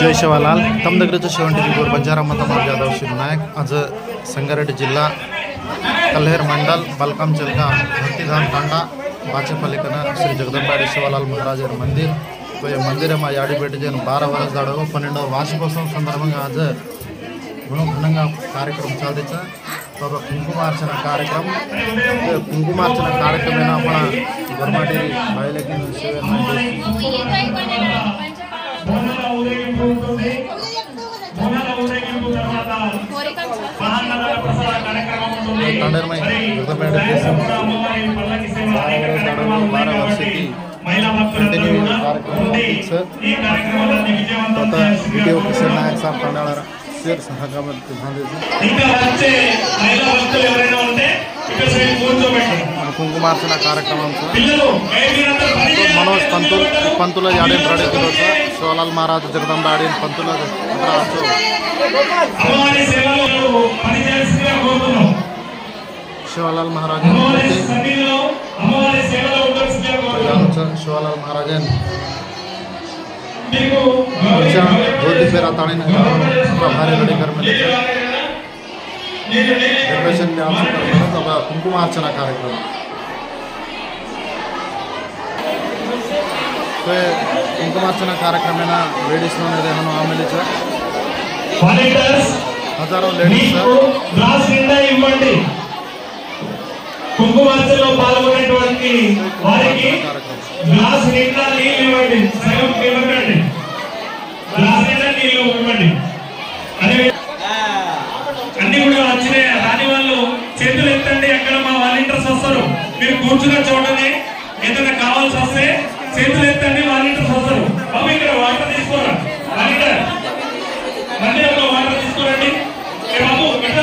जय शिवालाल तम दगरचं शेवंटी बिगोर बंजारा मतदार जाधव शिवनायक आज संगारेड्डी जिल्हा कल्हेर मंडल बलकाम चिलका भक्तिधाम तांडा बाचेपल्लिकन श्री जगदंबाड़ी शिवालाल महाराज मंदिर तो ये मंदिर में याड़ी बेटे जन 12 वर्ष दाड़ो 12వ వార్షికోత్సవం సందర్భంగా आज घनंगा कार्यक्रम चालते तो कुंकुमार्चन कार्यक्रम कुंकुमार्चन कार्यक्रम अपना गरमाटी बायलेकिन तांडेर में 12 वर्ष की कंटिन्यू कार्यक्रम वीडियो किशन नायक साहब तांडाळा कुंकुमार्चन कार्यक्रम मनोज पंतुल याड़ी रेडी शिवलाल महाराज जगदंबाड़ी पंतुल शिवलाल महाराज शिवलाल महाराज धोती पेरा ताड़ी भारी रेडी कर डेकोरेशन कुंकुमार्चना कार्यक्रम कुंकुमार्चना कार्यक्रम लेडीज आमेली हजारों लेडीज కుంకుమార్చనలో పాల్గొనేటువంటి వారికి గ్లాస్ నిండా నీళ్లు ఇవ్వండి, సగం ఇవ్వకండి, గ్లాస్ నిండా నీళ్లు ఇవ్వండి. అన్ని కూడా వచ్చినాయి రాని వాళ్ళు చేతులు ఎత్తండి. అక్కడ మా వాలంటీర్స్ వస్తారు, మీరు కూర్చున్న చోటనే ఏదైనా కావాల్సి వస్తే చేతులు ఎత్తండి, వాలంటీర్స్ వస్తారు. బాబు ఇక్కడ వాటర్ తీసుకోరా, వాలంటీర్ మళ్ళీ ఒక వాటర్ తీసుకోరండి. బాబు ఇక్కడ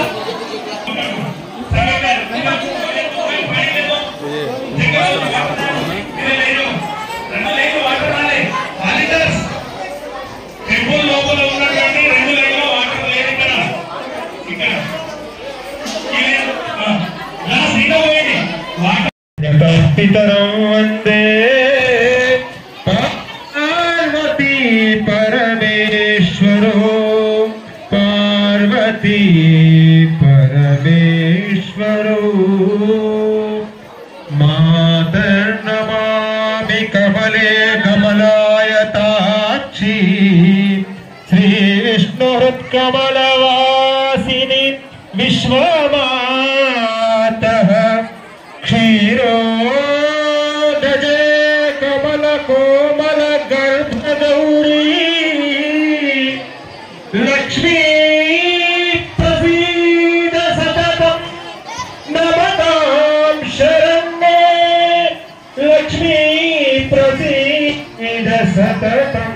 पितरं वंदे पार्वती परमेश्वरो पार्वती परमेश्वरो मातर्नमामि कमले कमलायताक्षी श्री विष्णुहृत्कमलवासिनी विश्वमातः क्षीरोदजे कमल कोमल गर्भगौरी लक्ष्मी प्रसीद सततं नमतां शरण्ये लक्ष्मी प्रसीद सततं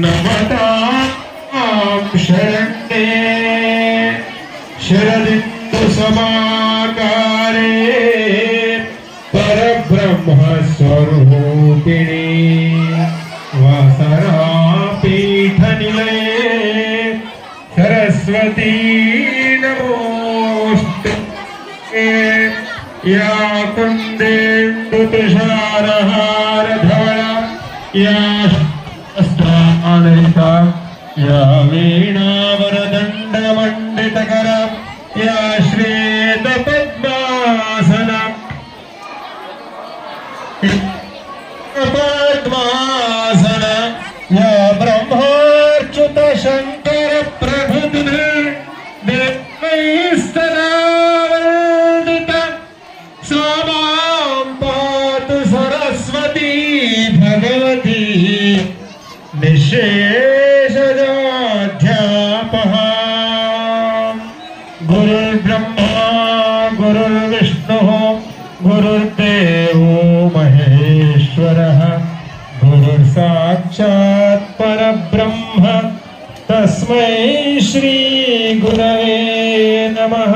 नमतां शरण्ये शरदिन्दु समाकारे परब्रह्म स्वरूपिणी वासरा पीठ निलये सरस्वती नमोस्तुते या कुन्देन्दु तुषारहार धवला या शास्त्रालयिता या वीणावरदण्ड मण्डितकरा या श्वेत पद्मासना पद्मासना या ब्रह्माच्युत शंकर प्रभुते देवैस्तरावन्दिता सा मां पातु सरस्वती भगवती निःशेषजाध्यापः गुरुर्ब्रह्मा गुरुर्विष्णुः गुरुर्देवो महेश्वरः गुरुर्साक्षात् परब्रह्म तस्मै श्री गुरवे नमः.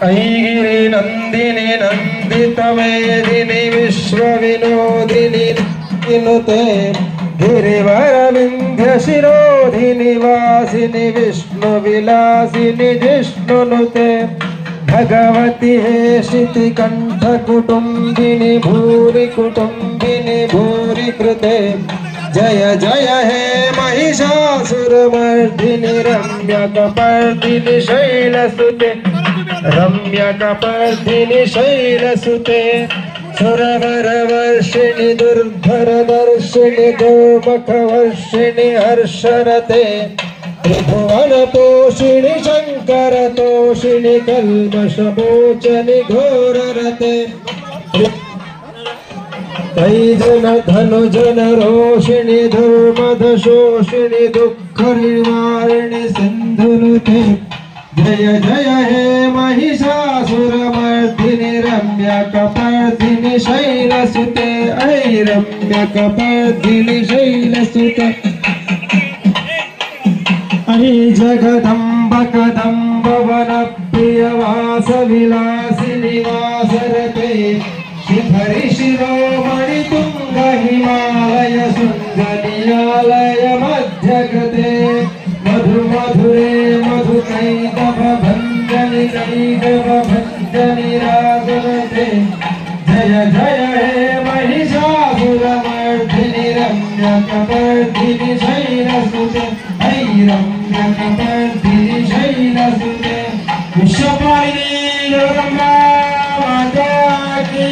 ऐगिरि नंदिनी नंदितमेदिनी विश्वविनोदिनी नुते गिरिवर विंध्य शिरोधि निवासिनि विष्णु विलासिनि जिष्णुनुते भगवती हे शिति कंठ कुटुंबिनि भूरि कृते जय जय हे महिषासुरमर्दिनि रम्यकपर्दिनि शैलसुते सुरवरवर्षिणि दुर्धरदर्शिनि गोमुखवर्षिणि हर्षरते त्रिभुवनपोषिणि शङ्करतोषिणि कल्मषमोचनि घोररते तैजन धनुजन रोषिणि दुर्मदशोषिणि दुःखनिवारिणि सिन्धुनुते जय जय हे महिषासुरमर्दिनि रम्यकपर्दिनि शैलसुते ऐ रम्यकपर्दिनि शैलसुते ऐ जगदम्ब कदम्ब वनप्रियवासविलासिनि वासरते शिखरि शिरोमणि तुंग हिमालय सुंदनियालय मध्यगते मधु मधुरे मधु कैतव भंजनि राजनते जय जय हे महिषासुरमर्दिनि रम्यकपर्दिनि शैलसुते ऐ रम्यकपर्दिनि शैलसुते विश्वपालिनी जगदम्बा माता की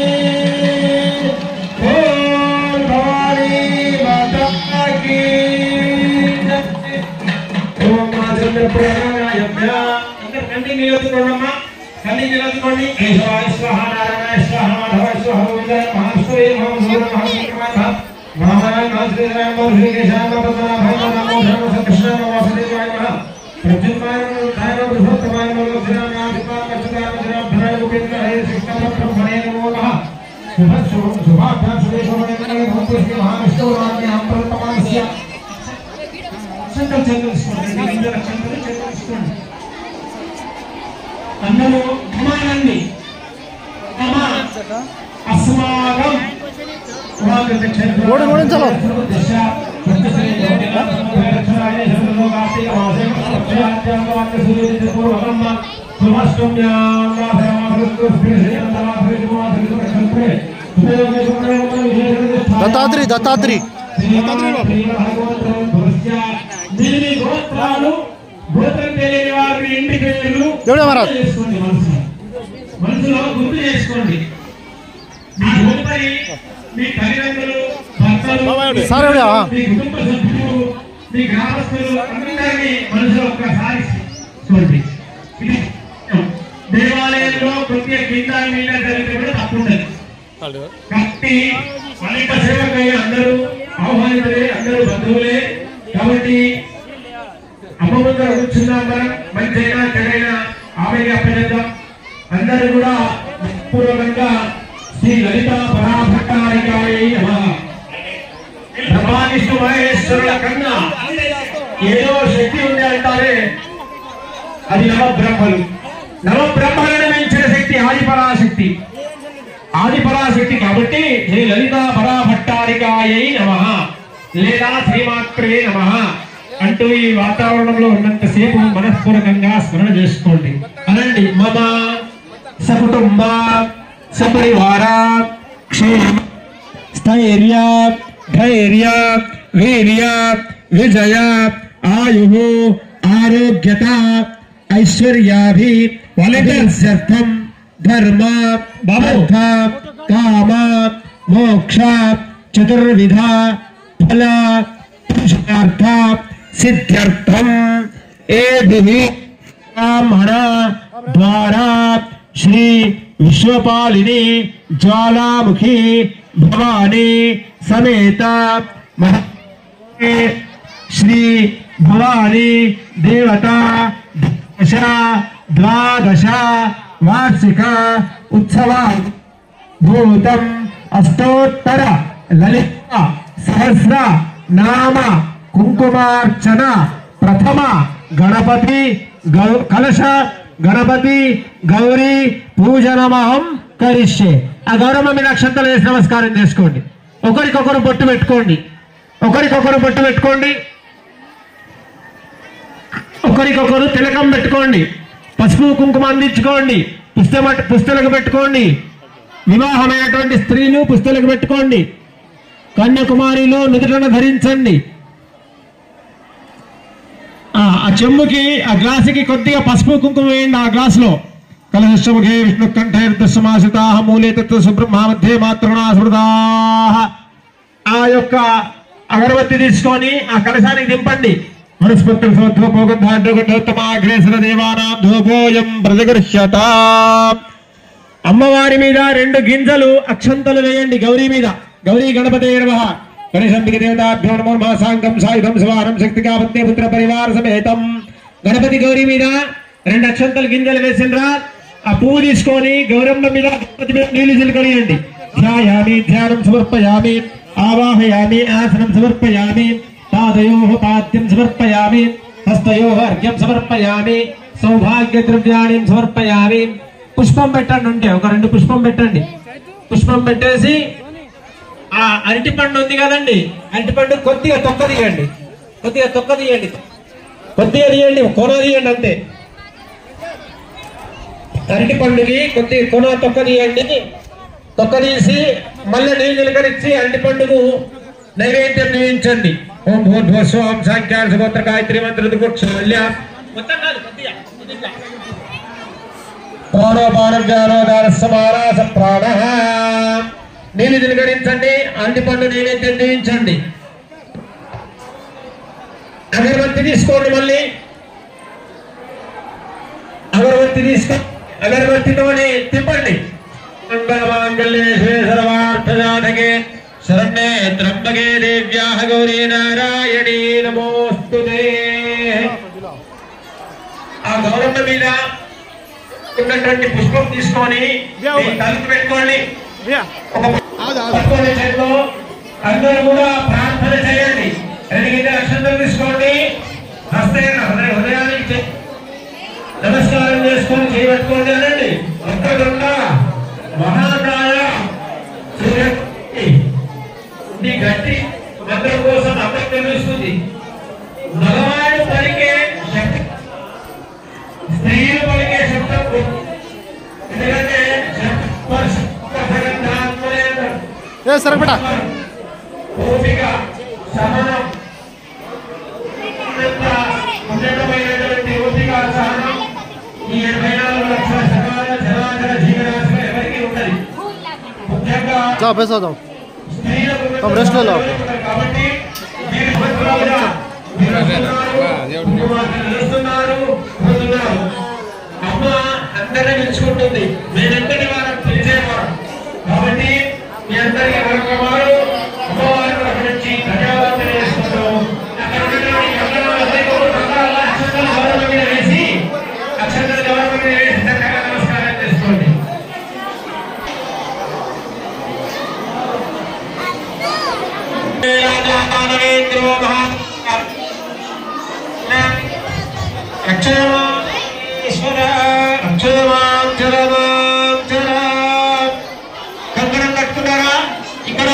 అందరూ ధమానండి అస్మాకం చలో దత్తాత్రి దత్తాత్రి గోత్రం తెలియని వారిని ఇంటి పేర్లు చేసుకోండి. మనసులో గుర్తు చేసుకోండి. మీ ఊపరి మీ తల్లిదండ్రులు భర్తలు మీ కుటుంబ సభ్యులు మీ గ్రామస్తులు అందరినీ మనసులో ఒక్కసారి చూడండి. ఇది దేవాలయంలో కొద్దిగా కింద మీద జరిగితే కూడా తప్పుండదు. కాబట్టి అనిత సేవకై అందరూ ఆహ్వానితులే, అందరూ బంధువులే. కాబట్టి అమ్మముందర కూర్చున్నాం. మనం మంచైనా చెడైనా ఆమెకి అప్పచెద్దాం. అందరూ కూడా పూర్వకంగా శ్రీ లలిత పరాభట్టారికాయ నమః. బ్రహ్మ విష్ణు మహేశ్వరుల కన్నా ఏదో శక్తి ఉంది అంటారే, అది నవబ్రహ్మలు. నవబ్రహ్మలను మించిన శక్తి ఆదిపరాశక్తి. ఆదిపరాశక్తి కాబట్టి శ్రీ లలిత పరాభట్టారికాయ నమః లేదా శ్రీమాత్రే నమః అంటూ ఈ వాతావరణంలో ఉన్నంతసేపు మనస్పూర్వకంగా స్మరణ చేసుకోండి. అనండి. మమ సకుటుంబ సపరివార క్షేమ స్థైర్య ధైర్య వీర్య విజయ ఆయు ఆరోగ్యత ఐశ్వర్యాభి వలర్థం ధర్మ బౌద్ధ కామ మోక్ష చతుర్విధ ఫల పురుషార్థ सिद्ध्यर्थम एभिः ब्राह्मण द्वारा श्री विश्वपालिनी ज्वालामुखी भवानी समेत श्री भवानी देवता द्वादश वार्षिक उत्सव भूतम अष्टोत्तर ललिता सहस्र नाम కుంకుమార్చన ప్రథమ గణపతి కలశ గణపతి గౌరీ పూజనమహం కరిష్యే. ఆ గౌరమ్మ మీద అక్షంతలు వేసి నమస్కారం చేసుకోండి. ఒకరికొకరు బొట్టు పెట్టుకోండి. ఒకరికొకరు బొట్టు పెట్టుకోండి, ఒకరికొకరు తిలకం పెట్టుకోండి, పసుపు కుంకుమ అందించుకోండి, పుస్తలకు పెట్టుకోండి. వివాహమైనటువంటి స్త్రీలు పుస్తలకు పెట్టుకోండి. కన్యాకుమారిలో నుదుటన ధరించండి. ఆ చెమ్ముకి ఆ గ్లాసుకి కొద్దిగా పసుపు కుంకుమ వేయండి. ఆ గ్లాసులో కలశముఖే విష్ణు కంఠే రుద్రసమాశ్రితా మూలే తత్వ సుబ్రహ్మ మధ్యే మాతృణా స్మృతా. ఆ యొక్క అగరబత్తి తీసుకొని ఆ కలశానికి దింపండి. మనస్పత్రోత్తమాగ్రేసర దేవానాం ధూపోయం ప్రజగృహ్యత. అమ్మవారి మీద 2 గింజలు అక్షంతలు వేయండి. గౌరీ మీద. గౌరీ గణపతే నమః. గణేశంబిక దేవతాభ్యో నమో నమః. సాంగం సాయుధం శివారం శక్తిగా పత్ని పుత్ర పరివార సమేతం. గణపతి గౌరీ మీద 2 అక్షంతలు గింజలు వేసిండ్రా. ఆ పువ్వు తీసుకొని గౌరమ్మ మీద గణపతి మీద నీళ్లు చిలకలియండి. ధ్యాయామి, ధ్యానం సమర్పయామి, ఆవాహయామి, ఆసనం సమర్పయామి, పాదయోః పాద్యం సమర్పయామి, హస్తయోః అర్ఘ్యం సమర్పయామి, సౌభాగ్య ద్రవ్యాణి సమర్పయామి. పుష్పం పెట్టండి. ఉంటే ఒక 2 పుష్పం పెట్టండి. పుష్పం పెట్టేసి ఆ అరటి పండు ఉంది కదండి, అరటి పండు కొద్దిగా తొక్క తీయండి. కొద్దిగా తీయండి, కొన తీయండి అంతే. అరటి పండుకి కొద్దిగా కొన తొక్క తీయండి. తొక్క తీసి మళ్ళీ నీళ్ళు నిలకరించి అరటి పండుకు నైవేద్యం నియమించండి. ఓం భూర్భువస్వం సాంఖ్యాల సుగోత్ర గాయత్రి మంత్ర మొత్తం కాదు, కొద్దిగా నీళ్ళు నిలకరించండి. అరటి పండు నైవేద్యం నియమించండి. అగరబత్తి తీసుకోండి. మళ్ళీ అగరబత్తి తీసుకొని అగరబత్తితోనే తిప్పండి. మంగళమాంగళ్యే శరణ్యే త్ర్యంబకే దేవ్యాః గౌరీ నారాయణీ నమోస్తుతే. ఆ గౌరమ్మ మీద ఉన్నటువంటి పుష్పం తీసుకొని తలుపు పెట్టుకోండి. అందరూ కూడా ప్రార్థన చేయండి. 2 గింజల అక్షంతలు తీసుకోండి. హృదయానికి నమస్కారం చేసుకొని చేయబెట్టుకోండి అనండి. ఒక్కడున్న మహాకాయ సూర్యుడి గట్టి మంత్రం కోసం అర్థం తెలుస్తుంది. మగవాడు పలికే శక్తి, స్త్రీలు పలికే శబ్దం. ఎందుకంటే ఓపిక సహనం ఉన్నతమైనటువంటి ఓపిక సహనం ఈ 84 లక్షల సకాల జనాచర జీవరాశిలో ఎవరికి ఉన్నది. ముఖ్యంగా స్త్రీలకు కాబట్టి అమ్మ అందరినీ పిలుచుకుంటుంది. మీరందరి వారు పిలిచేవారు కాబట్టి మీ అందరికీ మరొకవారు అమ్మవారి తరఫు నుంచి ధన్యవాదాలు తెలియజేస్తున్నాం. అక్కడ ఉన్నటువంటి అక్షంతలు గౌరవం మీద వేసి చక్కగా నమస్కారం చేసుకోండి. కంకణం కట్టుకున్నారా? ఇక్కడ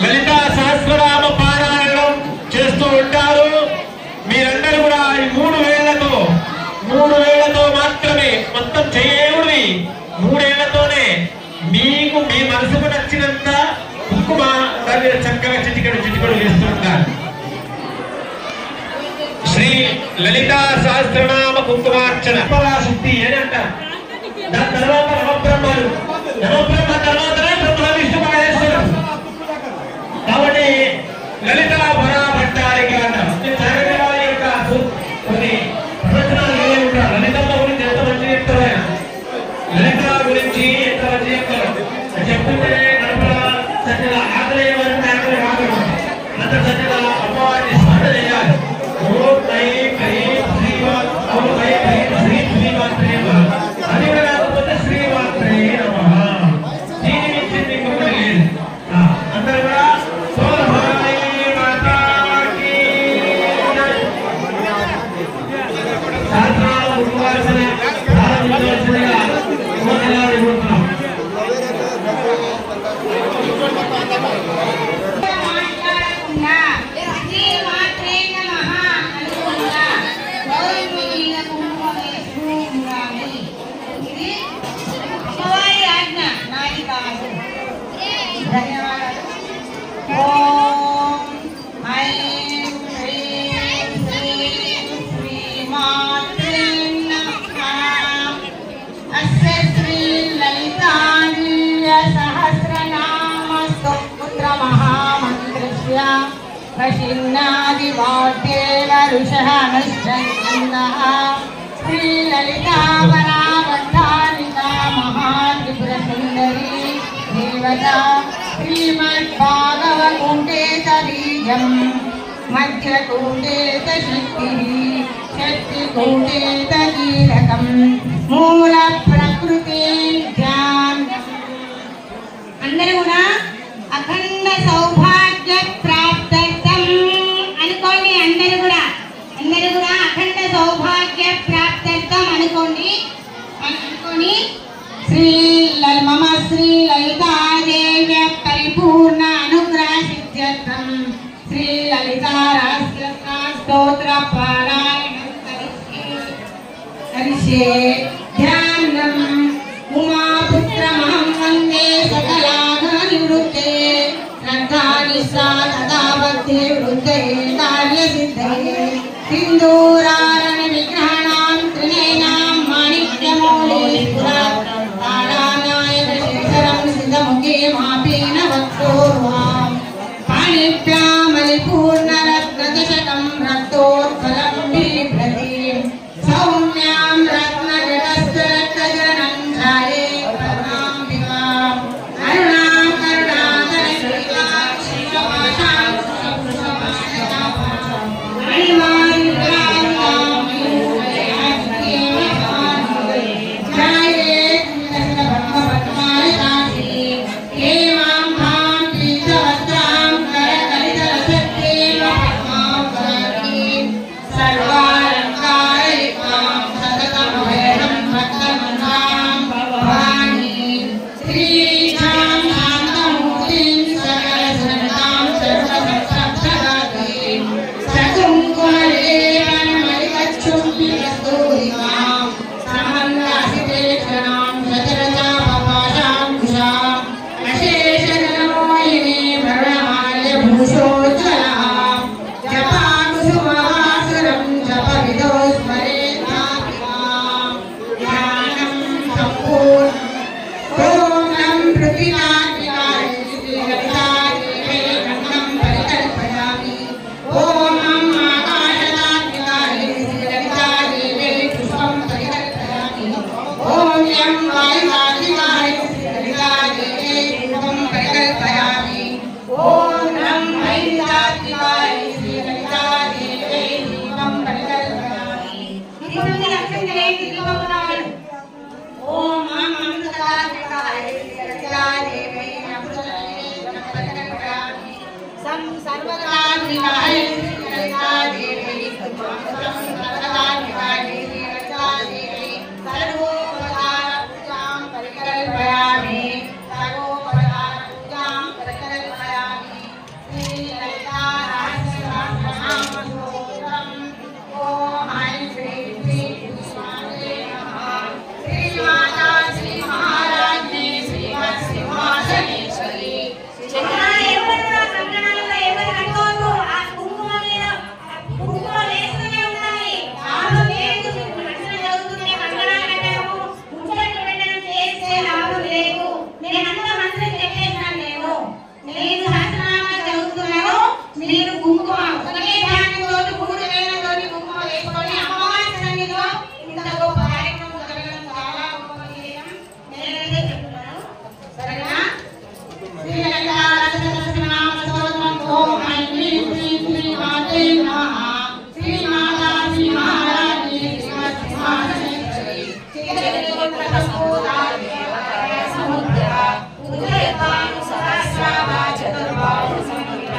లలితా సహస్రనామ పారాయణం చేస్తూ ఉంటారు. మీరందరూ కూడా ఈ 3 వేళ్లతో మాత్రమే మొత్తం చేయకూడదు. 3 ఏళ్లతోనే మీకు మీ మనసుకు నచ్చినంత కుంకుమ చక్కగా చిటికడు వేస్తూ ఉంటారు. శ్రీ లలితా సహస్రనామ కుంకుమార్చన పరాశక్తి అని అంటారు. దాని తర్వాత నవబ్రహ్మలు, నవబ్రహ్మ తర్వాతనే బ్రహ్మ విష్ణు మహేశ్వరం. కాబట్టి లలితా పరాభట్టారికి అంటారు. వారి యొక్క కొన్ని ప్రవచనాలు ఏమి ఉంటారు. లలితమ్మ గురించి ఎంత మంచి చెప్తారు. లలిత గురించి ఎంత మంచి చెప్తారు చెప్తుంటే గడపల చక్కగా ఆకలి వరకు ఆకలి కాకుండా అంత చక్కగా అమ్మవారిని స్మరణ చేయాలి. ఓం ఐం హ్రీం శ్రీమాన్, ఓం ఐం హ్రీం శ్రీమాన్ वशिन्नादिवाद्येव ऋषः श्रीललिता वरावतारिका महात्रिपुरसुन्दरी देवता श्रीमद्भागवकूटेतबीजं मध्यकूटेतशक्तिः शक्तिकूटेतकीलकं मूलप्रकृते అందరూ కూడా అఖండ సౌభాగ్య ప్రాప్త్యర్థం అనుకోండి. అందరూ కూడా అఖండ సౌభాగ్య ప్రాప్త్యర్థం అనుకోండి. మమ శ్రీ లలితాదేవి పరిపూర్ణ అనుగ్రహ సిద్ధ్యర్థం శ్రీ లలితా రహస్య స్తోత్ర పారాయణం కరిష్యే. ధ్యానం ఉమాపుత్రమహం వందే సకలానివృత్తే రంగాని సాధదావత్తే వృద్ధే కార్యసిద్ధే సింధూరారణ విగ్రహాణాం త్రినేనాం మాణిక్యమౌళీపురాణానాయక శేఖరం సిద్ధముఖే మాపేన వక్షోర్వాం పాణిభ్యామలిపూర్ణరత్నదశకం రక్తోత్పలం బిభ్రతీం సౌమ్యాం రత్నజటస్థరక్తజనం ఛాయే కరుణాంబికాం కరుణాం కరుణాకర శ్రీకాక్షిషమాశాం సుషమాశయాం మణిమాలికాం ఛాయే కృష్ణభక్తపద్మాయ కాశీ హేమాం భాం పీతవస్త్రాం కరకలితరసత్యేన పద్మాం కాశీం సర్వాలంకారయుక్తాం సతతమభయదం భక్తమనాం భవానీం శ్రీశాం శాంతమూర్తిం సకలసునతాం సర్వసప్తప్తగాత్రీం సకుంకుమలేపనమలికచ్చుంబి కస్తూరికాం సమన్వాసితేక్షణాం శతరథాపపాశాం కుశాం అశేషజనమోహినీ భరణమాల్యభూషోజ్వలాం జపాకుసుమహాసురం జపవిదో స్మరేతాం ధ్యానం సంపూర్ణం. ఓం నం పృథివ్యాత్మికాయ శ్రీలలితాదేవై గంగం పరికల్పయామి. ఓం నం ఆకాశదాత్మికాయ శ్రీలలితాదేవై పుష్పం పరికల్పయామి. ఓం యం వాయువాత్మికాయ శ్రీలలితాదేవై పుష్పం పరికల్పయామి. ఓం నం వైదికాత్మికాయ శ్రీలలితాదేవై దీపం పరికల్పయామి. దీపంలో లక్ష్మీదేవి దీపం ఉన్నాడు. ఓం నమః అమృతాత్మికాయ శ్రీలలితాదేవై అమృతదేవం పరికల్పయామి. సర్వదాత్మికాయ శ్రీలలితాదేవై సర్వదాత్మికాయ శ్రీలలితాదేవై సర్వోపచారపూజాం పరికల్పయామి. సర్వోపచారపూజాం పరికల్పయామి. శ్రీలలితా రహస్యనామస్తోత్రం. ఓం ఐం శ్రీం శ్రీం శ్రీమాతే నమః. శ్రీమాతా శ్రీ మహారాజ్ఞి శ్రీమత్ సింహాసనేశ్వరి. నేను సహస్రనామ చదువుతున్నాను. మీరు కుంకుమ ఒకటే ధ్యానంతో 3 వేలతోటి కుంకుమ వేసుకొని అమ్మవారి సన్నిధిలో ఇంత గొప్ప కార్యక్రమం జరగడం చాలా గొప్ప విషయం. నేనైతే చెప్తున్నాను. సరేనా? శ్రీలలితా సహస్రనామ స్తోత్రం. ఓం ఐం హ్రీం శ్రీం శ్రీమాతే నమః. శ్రీమాతా శ్రీ మహారాజ్ఞి శ్రీమత్ సింహాసనేశ్వరి. సముద్ర ఉదయతాను సహస్రాభా చతుర్బాహు సమగ్ర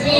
శ్రీ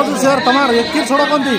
बाजू से यार तमार एक की छोड़ा कौन थी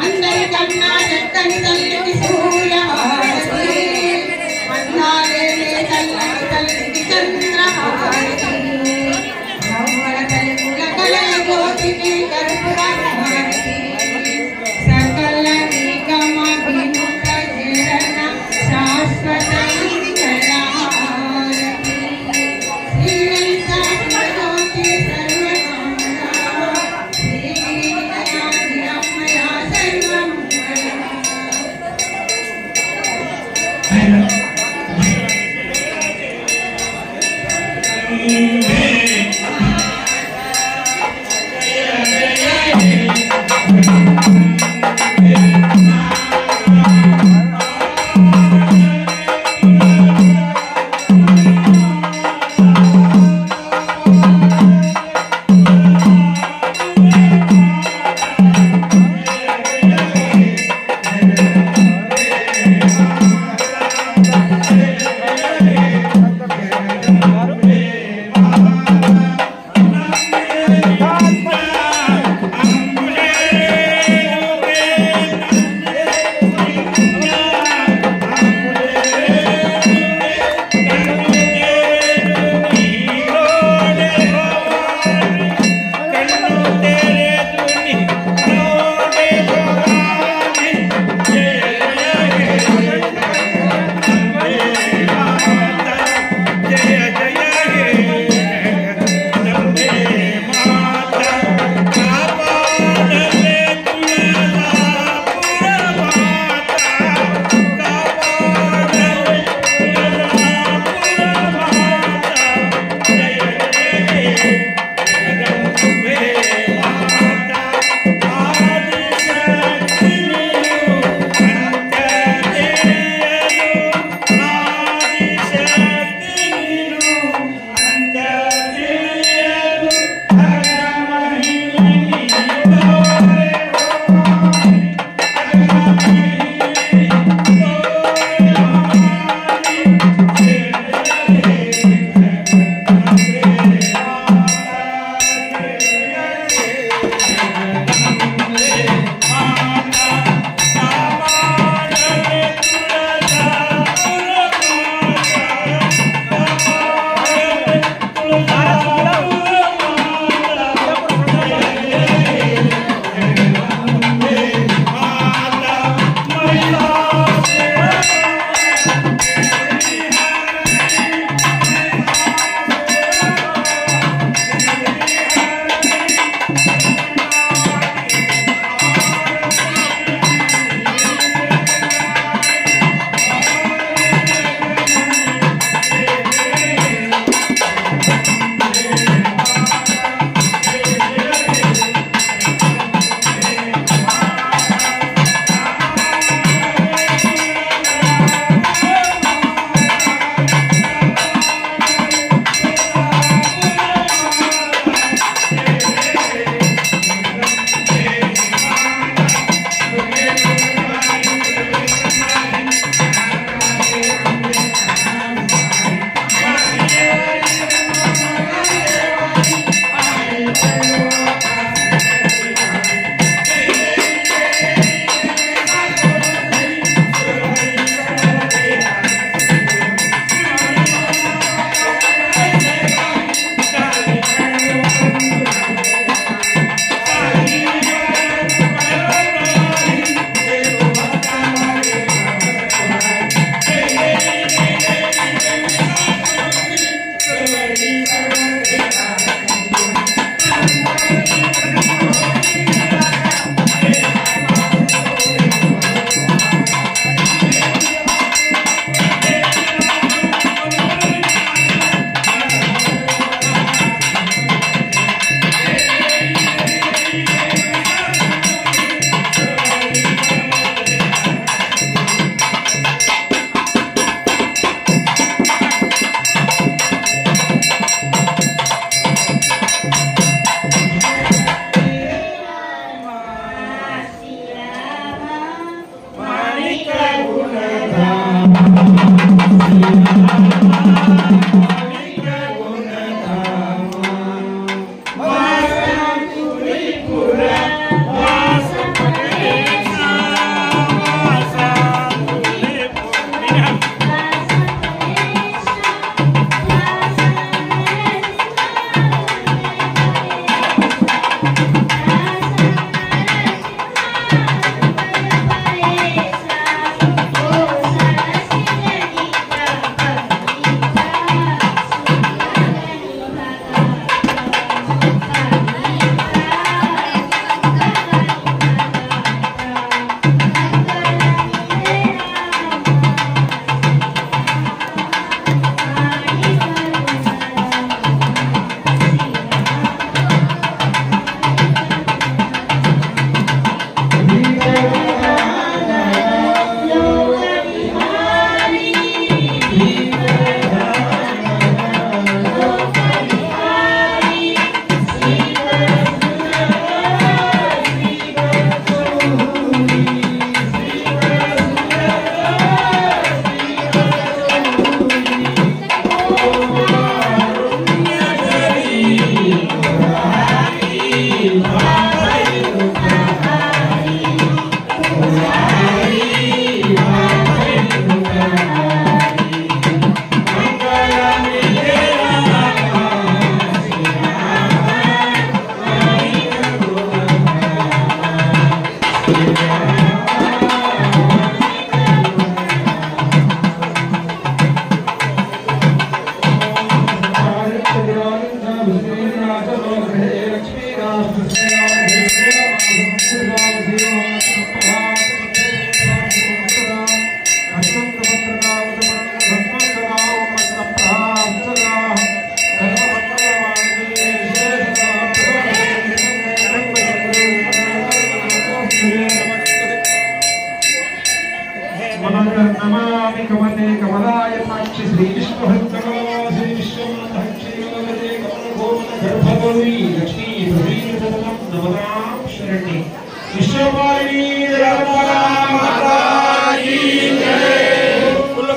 అందరి కన్నా చక్కని తల్లికి సూర్య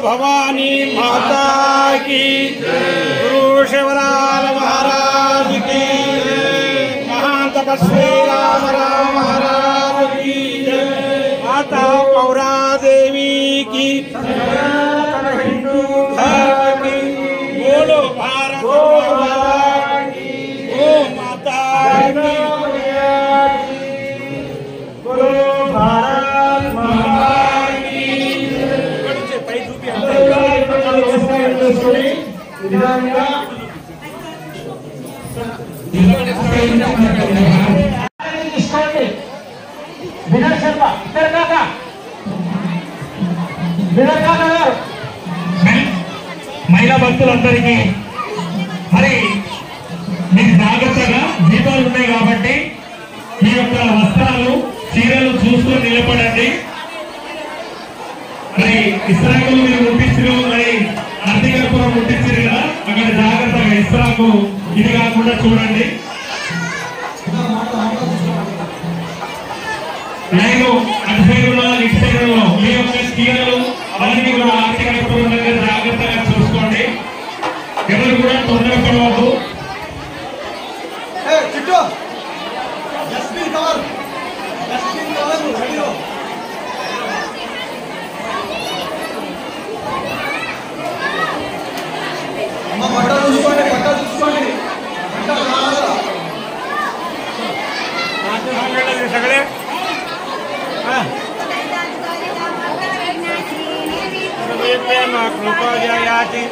भवानी माता की गुरु शिवलाल महाराज की महान तपस्वी राम महाराज की माता पौरा देवी की हिंदू धर्म की बोलो भारत माता की गो माता की बोलो भारत माता महिला భక్తులందరికీ మరి మీరు జాగ్రత్తగా దీపాలు ఉన్నాయి కాబట్టి మీ యొక్క వస్త్రాలు చీరలు చూసుకొని నిలబడండి. మరి ఇస్రాకులు మీరు ముట్టించారు, మరి అర్థికర్పూరం ముట్టించారు కదా, అక్కడ జాగ్రత్తగా ఇస్రాకు ఇది కాకుండా చూడండి. నేను అటు సైడ్లో ఇటు సైడ్లో మీ యొక్క చీరలు అవన్నీ కూడా అర్థికర్పూరం దగ్గర జాగ్రత్తగా చూసుకోండి. ఎవరు కూడా తొందరపడవద్దు. सगळे कृपा जयाची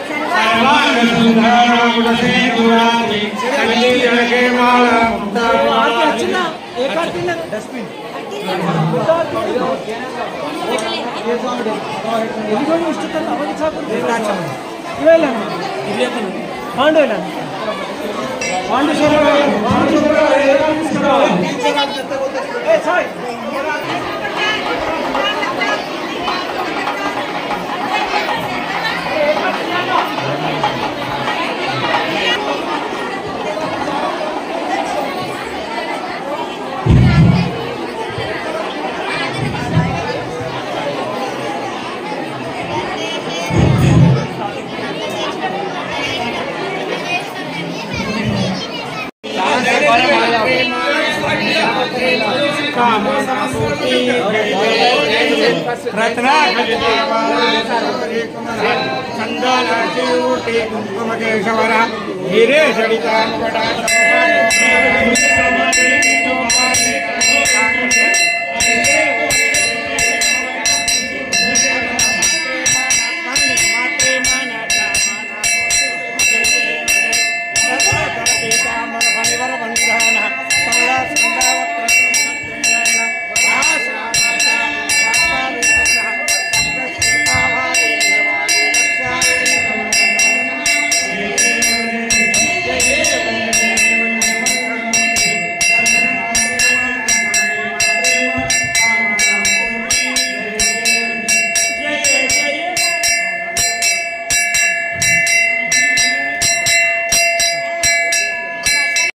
कुंकुमकेशवर गिरे सरिता